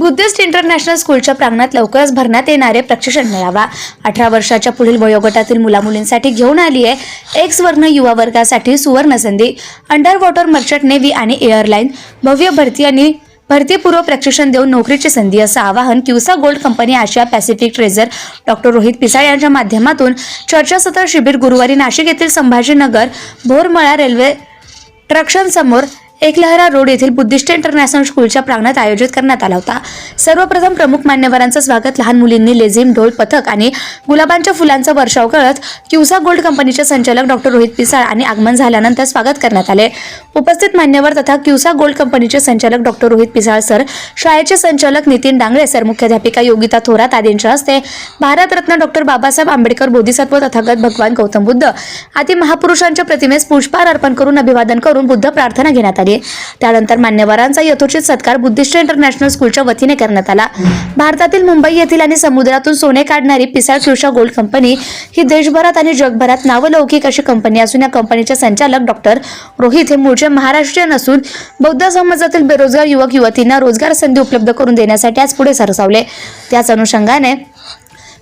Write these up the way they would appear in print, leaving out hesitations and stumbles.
Buddhist international स्कूलच्या प्रांगणात लवकरच भरण्यात येणारे प्रशिक्षण मेळावा 18 वर्षाच्या पुढील वयोगटातील मुलामुलींसाठी घेऊन आली आहे। एक्स वर्ण युवा वर्गासाठी सुवर्ण संधी। अंडर वॉटर मर्चंट नेव्ही आणि एअरलाईन भव्य भरती आणि भरतीपूर्व प्रशिक्षण देऊन नोकरीची संधी असं आवाहन क्युसा gold company Asia Pacific treasure doctor Rohit Pisal यांच्या माध्यमातून चर्चासत्र शिबिर गुरुवारी नाशिक येथील संभाजीनगर भोरमळा रेल्वे ट्रॅक्शन समोर एकलहरा रोड येथील बुद्धिस्ट इंटरनॅशनल स्कूलच्या प्रांगणात आयोजित करण्यात आला होता। सर्वप्रथम प्रमुख मान्यवरांचं स्वागत लहान मुलींनी लेझिम ढोल पथक आणि गुलाबांच्या फुलांचा वर्षाव करत क्युसा गोल्ड कंपनीचे संचालक डॉक्टर रोहित पिसाळ आणि आगमन झाल्यानंतर स्वागत करण्यात आले। उपस्थित मान्यवर तथा क्युसा गोल्ड कंपनीचे संचालक डॉक्टर रोहित पिसाळ सर, शाळेचे संचालक नितीन डांगळे सर, मुख्याध्यापिका योगिता थोरात आदींच्या हस्ते भारतरत्न डॉक्टर बाबासाहेब आंबेडकर बोधिसत्व तथागत भगवान गौतम बुद्ध आदी महापुरुषांच्या प्रतिमेस पुष्पहार अर्पण करून अभिवादन करून बुद्ध प्रार्थना घेण्यात आली। त्यानंतर मान्यवरांचा यथोचित सत्कार बुद्धिस्ट इंटरनॅशनल स्कूलच्या वतीने करण्यात आला। भारतातील मुंबई येथील आणि समुद्रातून सोने काढणारी पिसाळ क्युसा गोल्ड कंपनी ही देशभरात आणि जगभरात नावलौकिक अशी कंपनी असून या कंपनीचे संचालक डॉक्टर रोहित हे मूळचे महाराष्ट्रीयन असून बौद्ध समाजातील बेरोजगार युवक युवतींना रोजगार संधी उपलब्ध करून देण्यासाठी आज पुढे सरसावले। त्याच अनुषंगाने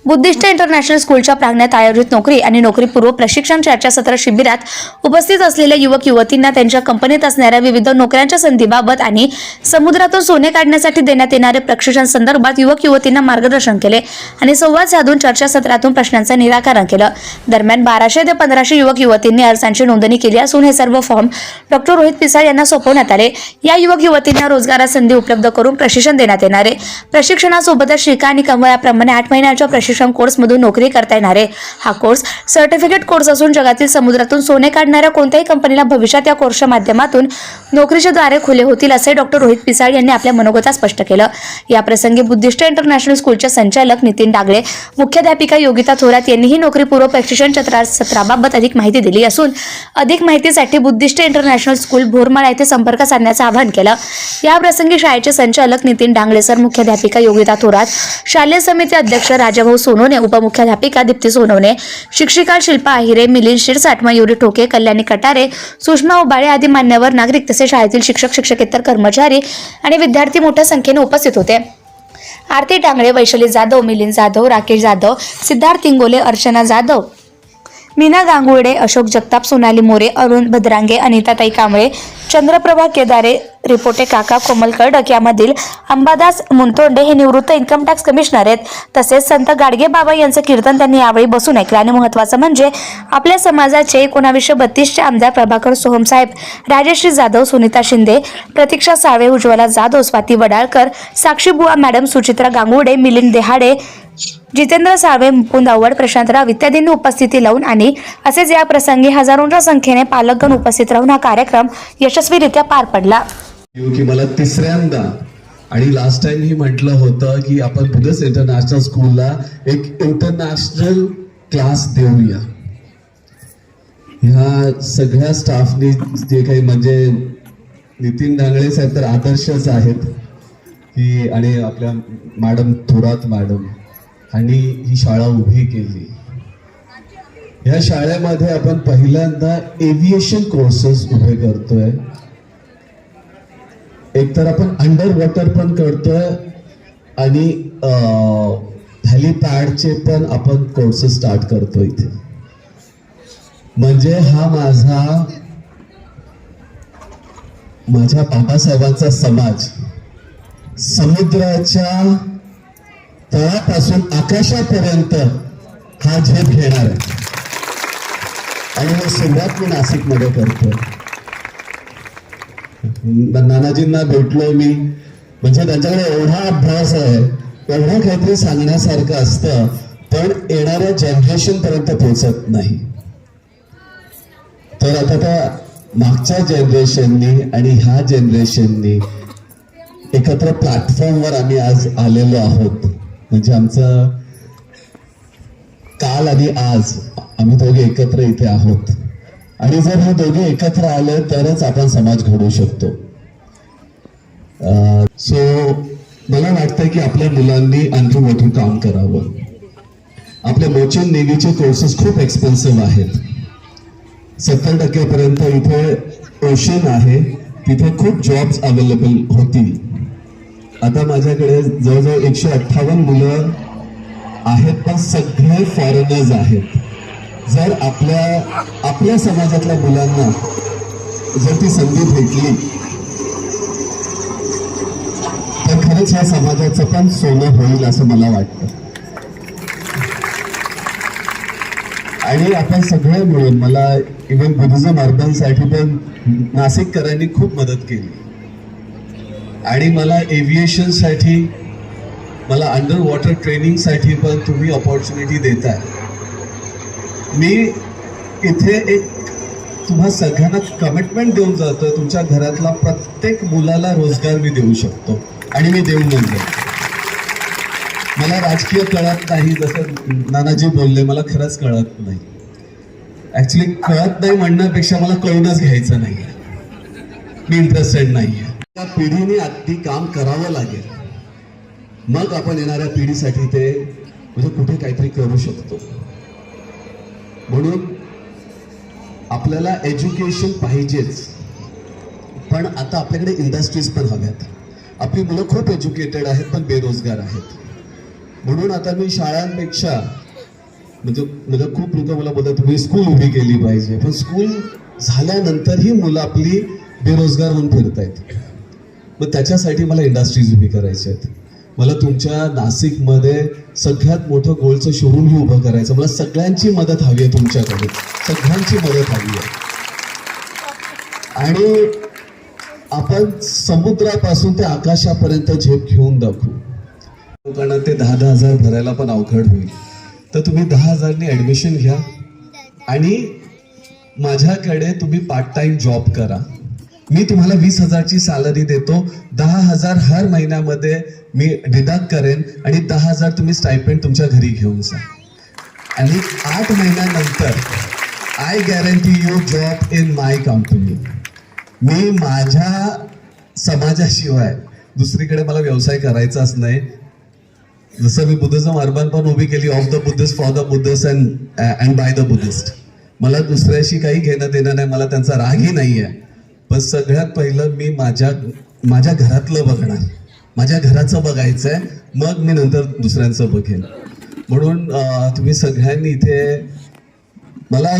बुद्धिस्ट इंटरनॅशनल स्कूलच्या प्रांगणात आयोजित नोकरी आणि नोकरीपूर्व प्रशिक्षण चर्चासत्र शिबिरात उपस्थित असलेल्या युवक युवतींना त्यांच्या कंपनीत असणाऱ्या विविध नोकऱ्यांच्या संधीबाबत आणि समुद्रातून सोने काढण्यासाठी देण्यात येणारे प्रशिक्षण संदर्भात युवक युवतींना मार्गदर्शन केले आणि संवाद साधून चर्चासत्रातून प्रश्नांचं निराकरण केलं। दरम्यान 1200 ते 1500 युवक युवतींनी अर्जांची नोंदणी केली असून हे सर्व फॉर्म डॉक्टर रोहित पिसाळ यांना सोपवण्यात आले। या युवक युवतींना रोजगार संधी उपलब्ध करून प्रशिक्षण देण्यात येणार आहे। प्रशिक्षणासोबतच शिका आणि कमवा याप्रमाणे 8 महिन्याच्या प्रशिक्षण कोर्स मधून नोकरी करता येणार आहे। हा कोर्स सर्टिफिकेट कोर्स असून जगातील समुद्रातून सोने काढणाऱ्या कोणत्याही कंपनीला भविष्यात या कोर्सच्या माध्यमातून नोकरीचे दारे खुले होतील असे डॉक्टर रोहित पिसाळ यांनी आपल्या मनोगतात स्पष्ट केलं। या प्रसंगी बुद्धिस्ट इंटरनॅशनल स्कूलचे संचालक नितीन डांगळे, मुख्याध्यापिका योगिता थोरात यांनीही नोकरीपूर्व प्रशिक्षण सत्राबाबत अधिक माहिती दिली असून अधिक माहितीसाठी बुद्धिस्ट इंटरनॅशनल स्कूल भोरमाळा येथे संपर्क साधण्याचं आवाहन केलं। या प्रसंगी शाळेचे संचालक नितीन डांगळे सर, मुख्याध्यापिका योगिता थोरात, शालेय समिती अध्यक्ष राजाभाऊ सोनवणे, उपमुख्याध्यापिका दीप्ती सोनवणे, शिक्षिका शिल्पा आहिरे, मिलिंद शिरसाट, मयुरी ठोके, कल्याणी कटारे, सुषमा उबाळे आदी मान्यवर नागरिक तसेच शाळेतील शिक्षक शिक्षकेतर कर्मचारी आणि विद्यार्थी मोठ्या संख्येने उपस्थित होते। आरती डांगळे, वैशाली जाधव, मिलिंद जाधव, राकेश जाधव, सिद्धार्थ इंगोले, अर्चना जाधव, मीना गांगुर्डे, अशोक जगताप, सोनाली मोरे, अरुण भद्रांगे, अनिताताई कांबळे, चंद्रप्रभा केदारे, रिपोटे काका, कोमल कर्डक यामधील अंबादास मुंतोंडे हे निवृत्त इन्कम टॅक्स कमिशनर आहेत। तसेच संत गाडगे बाबा यांचं कीर्तन त्यांनी यावेळी बसून ऐकलं आणि महत्त्वाचं म्हणजे आपल्या समाजाचे 1932चे आमदार प्रभाकर सोहमसाहेब, राजश्री जाधव, सुनीता शिंदे, प्रतीक्षा साळवे, उज्ज्वला जाधव, स्वाती वडाळकर, साक्षी बुवा मॅडम, सुचित्रा गांगुर्डे, मिलिंद देहाडे, जितेंद्र साळवे, मुकुंद आवड, प्रशांतराव इत्यादींनी उपस्थिती लावून आणि असेच या प्रसंगी हजारोंच्या संख्येने पालकगण उपस्थित राहून हा कार्यक्रम यशस्वीरित्या पार पडला। की मला तिसऱ्यांदा आणि लास्ट टाइम ही म्हटलं होतं की आपण बुद्धिस्ट इंटरनॅशनल स्कूलला एक इंटरनॅशनल क्लास देऊया। ह्या सगळ्या स्टाफनी जे काही म्हणजे नितीन डांगळे साहेब तर आदर्शच आहेत की, आणि आपल्या मॅडम थोरात मॅडम आणि ही शाळा उभी केली। ह्या शाळेमध्ये आपण पहिल्यांदा एव्हिएशन कोर्सेस उभे करतोय। एक तर आपण अंडर वॉटर पण करतोय आणि हेलिपॅडचे पण आपण कोर्सेस स्टार्ट करतोय इथे। म्हणजे हा माझ्या बाबासाहेबांचा समाज समुद्राच्या तळापासून आकाशापर्यंत हा झेप घेणार आहे आणि हे सुरुवात मी नाशिकमध्ये करतोय। नानाजींना भेटलो मी, म्हणजे त्यांच्याकडे एवढा अभ्यास आहे, एवढं काहीतरी सांगण्यासारखं असतं, पण येणाऱ्या जनरेशन पर्यंत पोहोचत नाही। तर आता त्या मागच्या जनरेशननी आणि ह्या जनरेशननी एकत्र प्लॅटफॉर्मवर आम्ही आज आलेलो आहोत। म्हणजे आमचं काल आणि आज आम्ही दोघे एकत्र इथे आहोत आणि जर हे दोघे एकत्र आले तरच आपण समाज घडवू शकतो। सो मला वाटतं की आपल्या मुलांनी आणखी मोठं काम करावं। आपल्या मर्चंट नेव्हीचे कोर्सेस खूप एक्सपेन्सिव्ह आहेत। 70% पर्यंत इथे ओशन आहे, तिथे खूप जॉब्स अवेलेबल होतील आता माझ्याकडे जवळजवळ 158 मुलं आहेत, पण सगळे फॉरेनर्स आहेत. जर आपल्या समाजातल्या मुलांना जर ती संधी भेटली तर खरंच या समाजाचं पण सोनं होईल असं मला वाटतं. आणि आपण सगळे मिळून, मला इव्हन बुद्धिझम अर्बनसाठी पण नाशिककरांनी खूप मदत केली आणि मला एव्हिएशनसाठी, मला अंडर वॉटर ट्रेनिंगसाठी पण तुम्ही ऑपॉर्च्युनिटी देताय. मी इथे एक तुम्हा सगळ्यांना कमिटमेंट देऊन जातो, तुमच्या घरातला प्रत्येक मुलाला रोजगार मी देऊ शकतो आणि मी देऊ म्हणतो. मला राजकीय कळत नाही, जसं नानाजी बोलले, मला खरंच कळत नाही. ऍक्च्युली कळत नाही म्हणण्यापेक्षा मला कळूनच घ्यायचं नाही, मी इंटरेस्टेड नाहीये. त्या पिढीने अगदी काम करावं लागेल, मग आपण येणाऱ्या पिढीसाठी ते म्हणजे कुठे काहीतरी करू शकतो. म्हणून आपल्याला एज्युकेशन पाहिजेच, पण आता आपल्याकडे इंडस्ट्रीज पण हव्यात. आपली मुलं खूप एज्युकेटेड आहेत पण बेरोजगार आहेत. म्हणून आता मी शाळांपेक्षा म्हणजे खूप लोक मला बोलतात तुम्ही स्कूल उभी केली पाहिजे, पण स्कूल झाल्यानंतरही मुलं आपली बेरोजगार होऊन फिरतायत. मग त्याच्यासाठी मला इंडस्ट्रीज उभी करायच्या आहेत. मला तुमच्या नाशिकमध्ये सगळ्यात मोठं गोल्डचं शोरूमही उभं करायचं. मला सगळ्यांची मदत हवी आहे, तुमच्याकडे सगळ्यांची मदत हवी आहे. आणि आपण समुद्रापासून ते आकाशापर्यंत झेप घेऊन दाखवू. लोकांना ते 10-10 हजार भरायला पण अवघड होईल, तर तुम्ही 10,000नी ऍडमिशन घ्या आणि माझ्याकडे तुम्ही पार्ट टाइम जॉब करा. मी तुम्हाला 20,000ची सॅलरी देतो, 10,000 हर महिन्यामध्ये मी डिडक्ट करेन आणि 10,000 तुम्ही स्टायपेंड तुमच्या घरी घेऊन जा. आणि 8 महिन्यानंतर I guarantee you job in my company. मी माझ्या समाजाशिवाय दुसरीकडे मला व्यवसाय करायचाच नाही. जसं मी बुद्धिझम अर्बन पण उभी केली, of the Buddhist for the Buddhist and by the Buddhist. मला दुसऱ्याशी काही घेणं देणं नाही, मला त्यांचा रागही नाही आहे. पण सगळ्यात पहिलं मी माझ्या घरातलं बघणार, माझ्या घराचं बघायचंय, मग मी नंतर दुसऱ्यांचं बघेन. म्हणून तुम्ही सगळ्यांनी इथे मला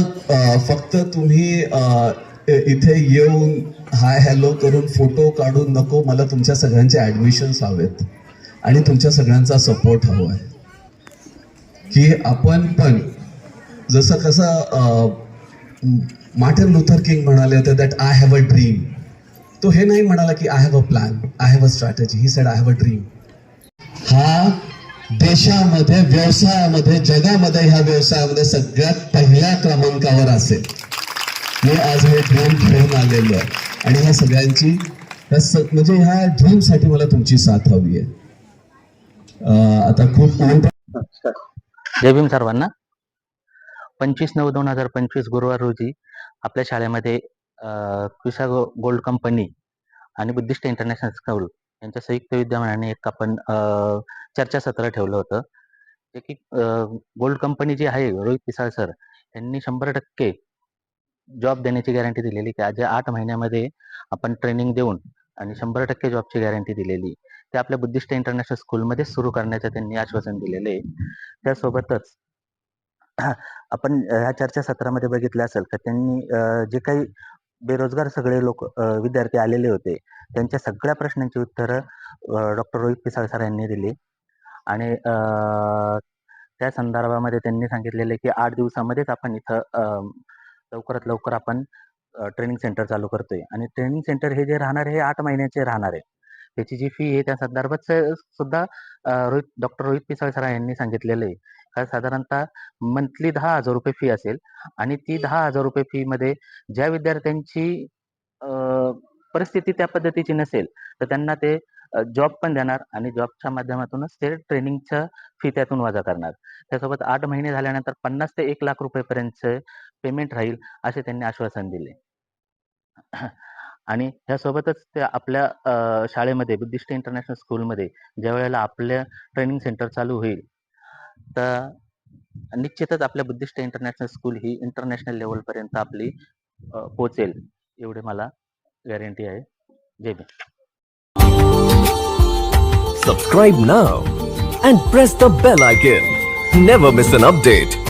फक्त तुम्ही इथे येऊन हाय हॅलो करून फोटो काढून नको, मला तुमच्या सगळ्यांचे ऍडमिशन्स हवेत आणि तुमच्या सगळ्यांचा सपोर्ट हवा आहे. की आपण पण जसं कसं मार्टिन लुथर किंग म्हणाले होते that I have a dream. तो हे नाही म्हणाला की I have a plan, I have a strategy. He said I have a dream. हा देशामध्ये, व्यवसायामध्ये, जगामध्ये, ह्या व्यवसायामध्ये सगळ्यात पहिल्या क्रमांकावर असेल. मी आज हे ड्रीम घेऊन आलेलो आहे आणि ह्या सगळ्यांची म्हणजे ह्या ड्रीमसाठी मला तुमची साथ हवी आहे. आता खूप जय भीम सर्वांना. 25/9/2025 गुरुवार रोजी आपल्या शाळेमध्ये क्विसा गोल्ड कंपनी आणि बुद्धिस्ट इंटरनॅशनल स्कूल यांच्या संयुक्त विद्यमानाने एक आपण चर्चासत्र ठेवलं होतं. जे की गोल्ड कंपनी जी आहे, रोहित पिसाळ सर यांनी 100% जॉब देण्याची गॅरंटी दिलेली, की आज 8 महिन्यामध्ये आपण ट्रेनिंग देऊन आणि 100% जॉबची गॅरंटी दिलेली. ते आपल्या बुद्धिस्ट इंटरनॅशनल स्कूलमध्ये सुरू करण्याचं त्यांनी आश्वासन दिलेलं आहे. त्यासोबतच आपण ह्या चर्चासत्रामध्ये बघितलं असेल का, त्यांनी जे काही बेरोजगार सगळे लोक विद्यार्थी आलेले होते, त्यांच्या सगळ्या प्रश्नांची उत्तरं डॉक्टर रोहित पिसाळ सर यांनी दिली. आणि त्या संदर्भामध्ये त्यांनी सांगितलेले की 8 दिवसामध्येच आपण इथं लवकरात लवकर आपण ट्रेनिंग सेंटर चालू करतोय. आणि ट्रेनिंग सेंटर हे जे राहणार आहे, हे 8 महिन्याचे राहणार आहे. त्याची जी फी आहे त्या संदर्भात सुद्धा डॉक्टर रोहित पिसाळ सर यांनी सांगितलेलं आहे का साधारणतः मंथली 10,000 रुपये फी असेल. आणि ती 10,000 रुपये फीमध्ये ज्या विद्यार्थ्यांची परिस्थिती त्या पद्धतीची नसेल तर त्यांना ते जॉब पण देणार आणि जॉबच्या माध्यमातूनच ते ट्रेनिंगचं फी त्यातून वजा करणार. त्यासोबत 8 महिने झाल्यानंतर 50 ते 1 लाख रुपयेपर्यंतचं पेमेंट राहील असे त्यांनी आश्वासन दिले. आणि ह्यासोबतच ते आपल्या शाळेमध्ये, बुद्धिस्ट इंटरनॅशनल स्कूलमध्ये ज्या वेळेला आपलं ट्रेनिंग सेंटर चालू होईल, तर निश्चितच आपल्या बुद्धिस्ट इंटरनॅशनल स्कूल ही इंटरनॅशनल लेवलपर्यंत आपली पोहोचेल, एवढी मला गॅरंटी आहे. जय Bhim. Subscribe now and press the bell icon. Never miss an update.